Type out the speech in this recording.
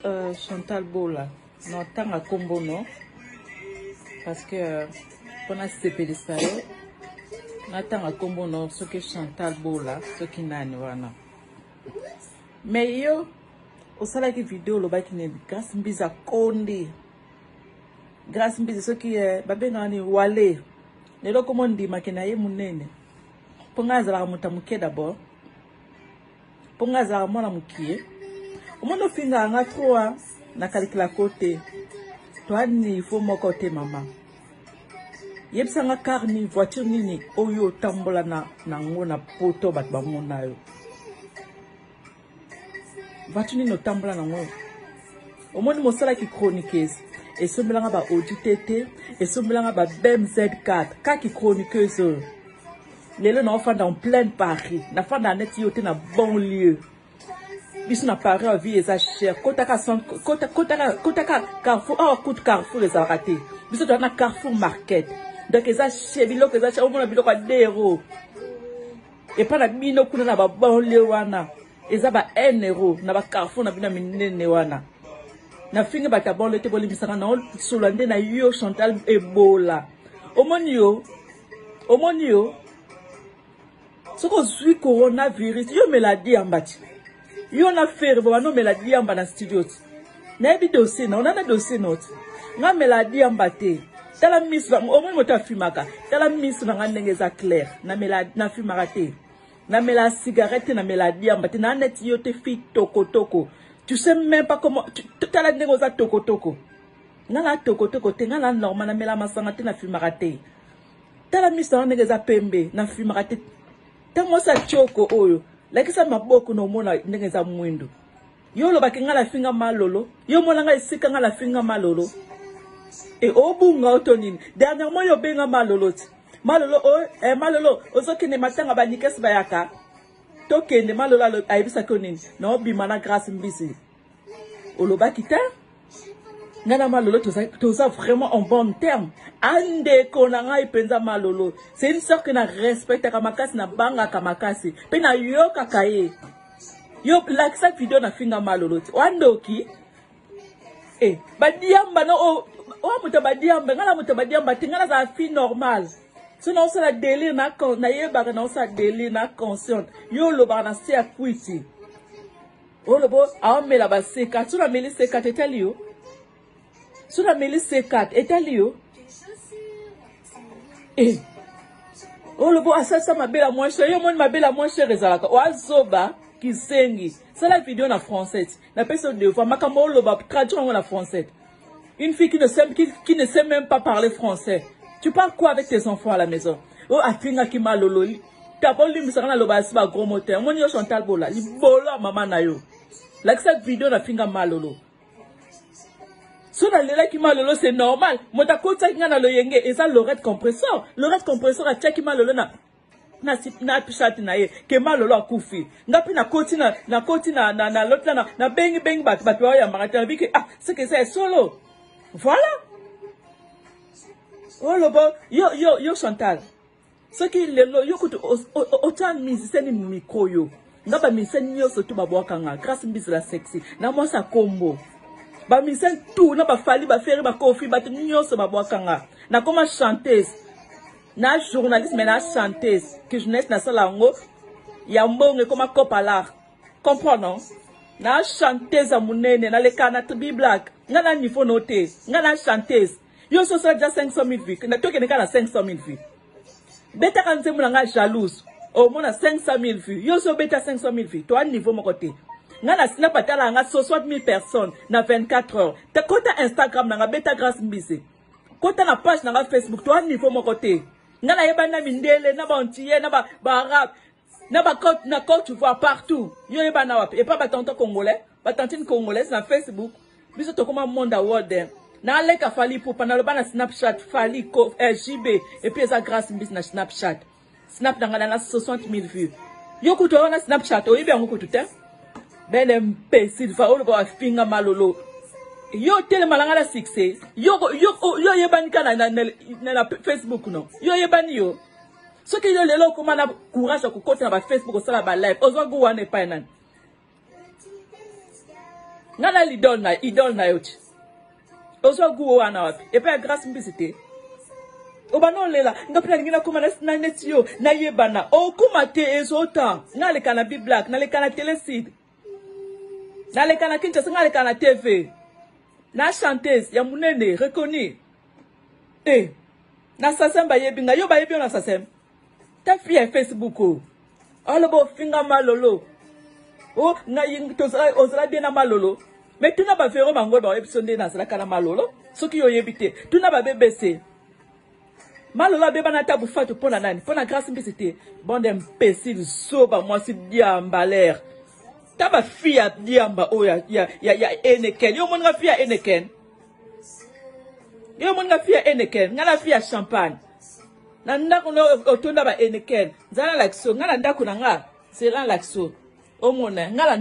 Chantal Bola, non, tant à combo, non, parce que pour la CPD, ça est, tant à combo, non, ce que Chantal Bola, ce qui n'a pas. Mais yo, au salaire qui vidéo, le bac n'est grâce à Kondi, grâce à ce qui est, babengani wale, les locommandes dit makinaye munene, pour ngazala mutamuke d'abord, pour ngazala mwana mukie. Au moins, nous finissons à 3 na calcula côté. Toi, il faut mon côté, maman. Yep, ça n'a carni, voiture nini, oyo tambola na ngona poto bat bamona yo. Voiture nini tambola na ngona. Au moins, nous sommes qui chroniqueuse. Et ce mélange ba ODTT, et ce mélange ba BMZ4, quand qui chroniqueuse. Les gens n'ont dans plein Paris, n'a pas dans net yoté na bon lieu. Ils sont Paris à vie et ça cher. Kotaka Carrefour, oh, coûte Carrefour les a ratés. Ils sont dans Carrefour Market. Donc, ils ont cher, ils ont cher, au moins, ils ont 2 euros. Et pas la mino kuna na ba bon lewana. Ils ont 1 euro. Na ba Carrefour na bina minene wana. Na finge ba ta bon le te boli misaka na solande na yo Chantal Ebola. Omonio. Ce qu'on suit coronavirus, yo maladie en bâti. Yo na faire bo no maladie en bas dans studio. Na bi dossier na on a dossier note. Na maladie en bâti. Tala miss va au moins mota fumaka. Tala miss va ngandenge za clair. Na maladie na fumaka te. Na mela cigarette na maladie en bâti na net yo te fi toko. Tu sais même pas comment tala ndenge za toko. Na la toko te na la normal na mela masanga te na fumaka te. Tala miss na ndenge za pembe na fumaka te. Tamo sa choko oyo. Like ça maboko no mona ndenge za mwindo. Yo lo bakinga la finga malolo. Yo mona nga isika nga la finga malolo. E obunga otonini. Dernièrement yo benga malolo. Malolo malolo ozokene matanga banikesi bayaka. Tokende malolo alo ayibisa konini. Na obimana grâce mbisi. Oloba kita. Ngana malolo toza vraiment en bon terme. Ande konanga ipenza malolo. C'est une sœur qui na respecte kamakasi na banga kamakasi. Pe na yo kakaye. Yo like cette vidéo na finga malolo. Wandoki. Badiamba no muta badiamba ngala muta badiamba tingana za fi normal. Sinon ça la délire na yeba na ça délire na conscient. Yo lo ba na se akwiti. O lo bo a mela ba seka. Tu na meli seka te tell you. Sur la mêlée C4, est-elle yo? Oh le beau ça ma belle à moins cher, yo mon ma belle à moins cher ezalaka. Oazoba kisengi. C'est la vidéo en français. La personne de voix makamo lo ba traduire en français. Une fille qui ne sait même pas parler français. Tu parles quoi avec tes enfants à la maison? Oh afinga ki malolo. Ta pas lui misana lo ba siba gros moteur. Mon yo Chantal Bola, li bola maman na yo. Like cette vidéo na finga malolo. So na lela ki malolo c'est normal. Mota kota ki ngana lo yenge eza l'oreille compresseur. L'oreille compresseur a check malolo na pishat na ye ke malolo akufi. Ngapi na koti na l'autre na bengi bat wa ya marata bi ke c'est que c'est solo. Voilà. Oh lo bo yo Chantal. Ce qui le yo kutu autant musicien ni micro yo. Ngaba musicien yo surtout babwaka nga grâce mbisi la sexy. Na mo sa combo. Ba misen tout na ba fali ba faire ba kofi ba nyonso ba boakanga na comme chanteuse na journaliste mais na chanteuse que jeunesse na sala ngo ya mbonge comme copala comprenons na chanteuse munene na le kana to be black ngana niveau noté ngana chanteuse yo so déjà 500,000 vues na toke ne kana 500,000 vues beta kan nzemula nga jalouse au moins 500,000 vues yo so beta 500,000 vues to a niveau mon côté. Ngana snap atala nga 60,000 personnes na 24 heures. Ta kota Instagram na nga beta grâce mbisi. Kota na page na nga Facebook to niveau mon côté. Ngana yeba na mindele na bantiye na ba arabe na ba côte na Côte d'Ivoire partout. Yo yeba na wapi et pas ba tonton congolais, ba tantine congolaise na Facebook. Biso to comme monde world. Na leka fali pour pendant na Snapchat fali ko JB et puis ça grâce mbisi na Snapchat. Snap na nga na 60,000 vues. Yo kuto na Snapchat o yibe ngo kututa. Ben imbécile va ole ba finga malolo. Yo tellement la succès. Yo yebani kana na Facebook non. Yo yebani yo. Ce qui yo lelo kuma na courage ko kota na ba Facebook ko sala ba live. Ozo go wane pa nan. Ngana idol na yote. Ozo guo wana wapi. Epa grâce mbisite. Obano lela, nga pila ngina kuma na netio, na yebana. O kuma te ezota. Na leka na Black, na leka na Télécide. Na leka na Kinshasa, na leka na TV. Na chanteuse, ya munene, reconnue. Na sasemba yebi, nga yo ba yebi na sasem. Ta fille Facebook o. Alobo finga malolo. Oh, na ying toza ozala bien na malolo. Mais tu n'as pas fait vraiment ngoi ba episode na sala kana malolo. Soki yo yebite, tu n'as pas BBC. Malolo beba na tabu fatu pona nani, pona grâce mbisite. Bande imbécile soba moi si diamba l'air. Taba fille diamba o ya Eneken. Yo monga fille Eneken. Yo monga fille Eneken, ngala fille champagne. Na ndako no otonda ba Eneken. Nzala lakso, ngala ndako na nga. C'est là lakso. O mona ngala